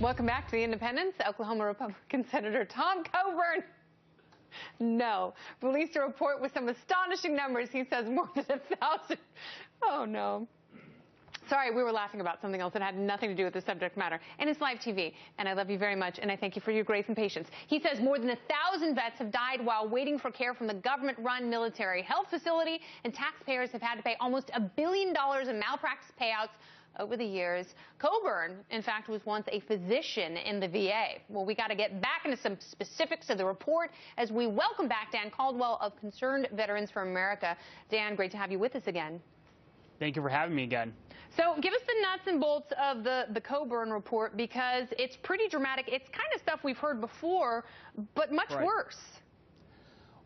Welcome back to The Independence. Oklahoma Republican Senator Tom Coburn released a report with some astonishing numbers. He says more than 1,000. Oh, no. Sorry, we were laughing about something else that had nothing to do with the subject matter. And it's live TV, and I love you very much, and I thank you for your grace and patience. He says more than 1,000 vets have died while waiting for care from the government-run military health facility, and taxpayers have had to pay almost $1 billion in malpractice payouts over the years. Coburn, in fact, was once a physician in the VA. Well, we got to get back into some specifics of the report as we welcome back Dan Caldwell of Concerned Veterans for America. Dan, great to have you with us again. Thank you for having me again. So give us the nuts and bolts of the Coburn report, because it's pretty dramatic. It's kind of stuff we've heard before, but much worse.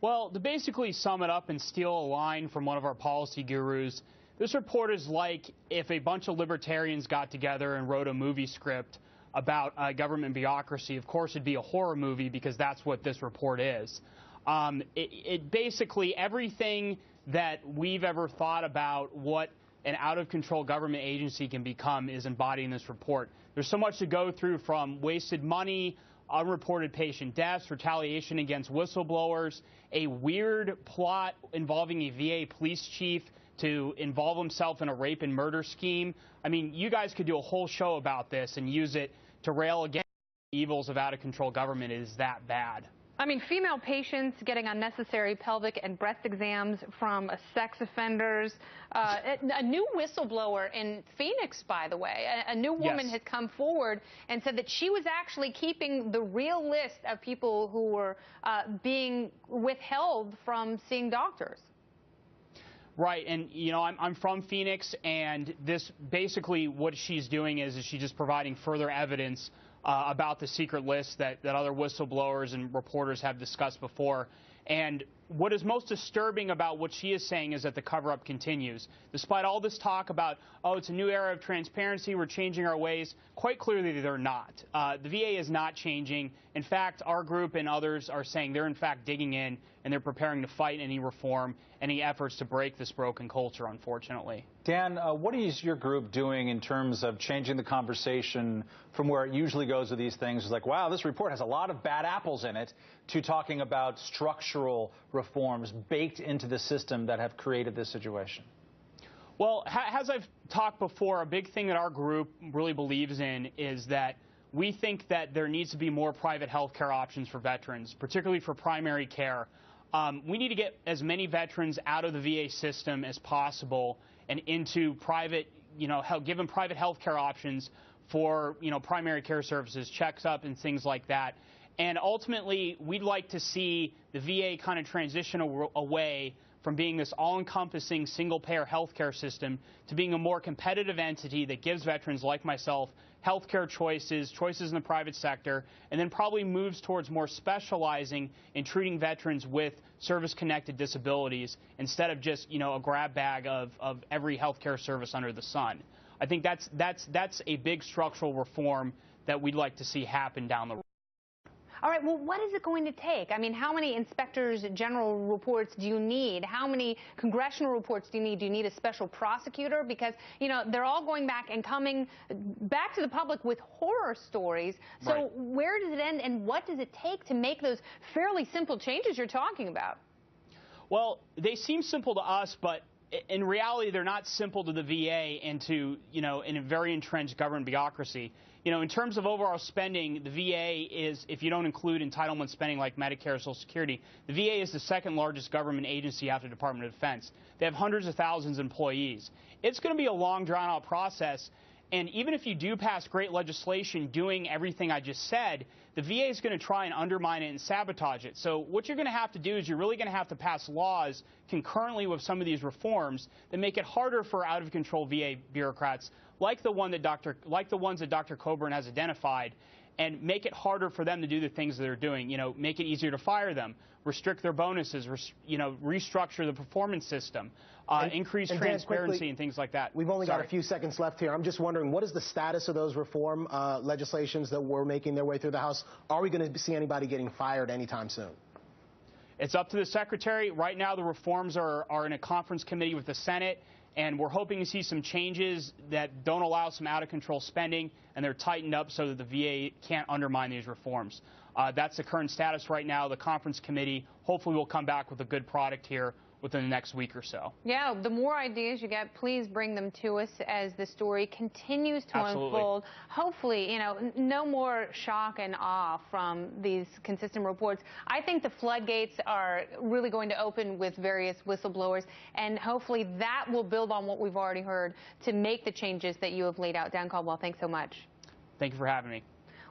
Well, to basically sum it up and steal a line from one of our policy gurus, this report is like if a bunch of libertarians got together and wrote a movie script about government bureaucracy. Of course, it'd be a horror movie, because that's what this report is. It basically, everything that we've ever thought about what an out-of-control government agency can become is embodied in this report. There's so much to go through, from wasted money, unreported patient deaths, retaliation against whistleblowers, a weird plot involving a VA police chief to involve himself in a rape and murder scheme. I mean, you guys could do a whole show about this and use it to rail against the evils of out-of-control government. It is that bad. I mean, female patients getting unnecessary pelvic and breast exams from sex offenders. A new whistleblower in Phoenix, by the way, a new woman has come forward and said that she was actually keeping the real list of people who were being withheld from seeing doctors. Right, and you know, I'm from Phoenix, and this basically what she's doing is she's just providing further evidence about the secret list that other whistleblowers and reporters have discussed before. And what is most disturbing about what she is saying is that the cover-up continues. Despite all this talk about, oh, it's a new era of transparency, we're changing our ways, quite clearly they're not. The VA is not changing. In fact, our group and others are saying they're in fact digging in, and they're preparing to fight any reform, any efforts to break this broken culture, unfortunately. Dan, what is your group doing in terms of changing the conversation from where it usually goes with these things? It's like, wow, this report has a lot of bad apples in it, to talking about structural reforms baked into the system that have created this situation? Well, as I've talked before, a big thing that our group really believes in is that we think that there needs to be more private health care options for veterans, particularly for primary care. We need to get as many veterans out of the VA system as possible and into private, give them private health care options for, primary care services, checkups and things like that. And ultimately, we'd like to see the VA kind of transition away from being this all-encompassing single-payer health care system to being a more competitive entity that gives veterans like myself health care choices in the private sector, and then probably moves towards more specializing in treating veterans with service-connected disabilities instead of just, a grab bag of every health care service under the sun. I think that's a big structural reform that we'd like to see happen down the road. All right, well, what is it going to take? I mean, how many inspectors general reports do you need? How many congressional reports do you need? Do you need a special prosecutor? Because, they're all going back and coming back to the public with horror stories. So where does it end, and what does it take to make those fairly simple changes you're talking about? Well, they seem simple to us, but in reality, they're not simple to the VA and to, in a very entrenched government bureaucracy. In terms of overall spending, the VA is, if you don't include entitlement spending like Medicare or Social Security, the VA is the second largest government agency after the Department of Defense. They have hundreds of thousands of employees. It's going to be a long, drawn-out process. And even if you do pass great legislation doing everything I just said, the VA is going to try and undermine it and sabotage it. So what you're going to have to do is you're really going to have to pass laws concurrently with some of these reforms that make it harder for out-of-control VA bureaucrats like the ones that Dr. Coburn has identified, and make it harder for them to do the things that they're doing. Make it easier to fire them, restrict their bonuses, restructure the performance system, increase transparency and things like that. We've only got a few seconds left here. I'm just wondering, what is the status of those reform legislations that were making their way through the House? Are we going to see anybody getting fired anytime soon? It's up to the Secretary. Right now, the reforms are in a conference committee with the Senate, and we're hoping to see some changes that don't allow some out-of-control spending, and they're tightened up so that the VA can't undermine these reforms. That's the current status right now. The conference committee hopefully will come back with a good product here within the next week or so. Yeah, the more ideas you get, please bring them to us as the story continues to unfold. Hopefully, you know, no more shock and awe from these consistent reports. I think the floodgates are really going to open with various whistleblowers, and hopefully that will build on what we've already heard to make the changes that you have laid out. Dan Caldwell, thanks so much. Thank you for having me.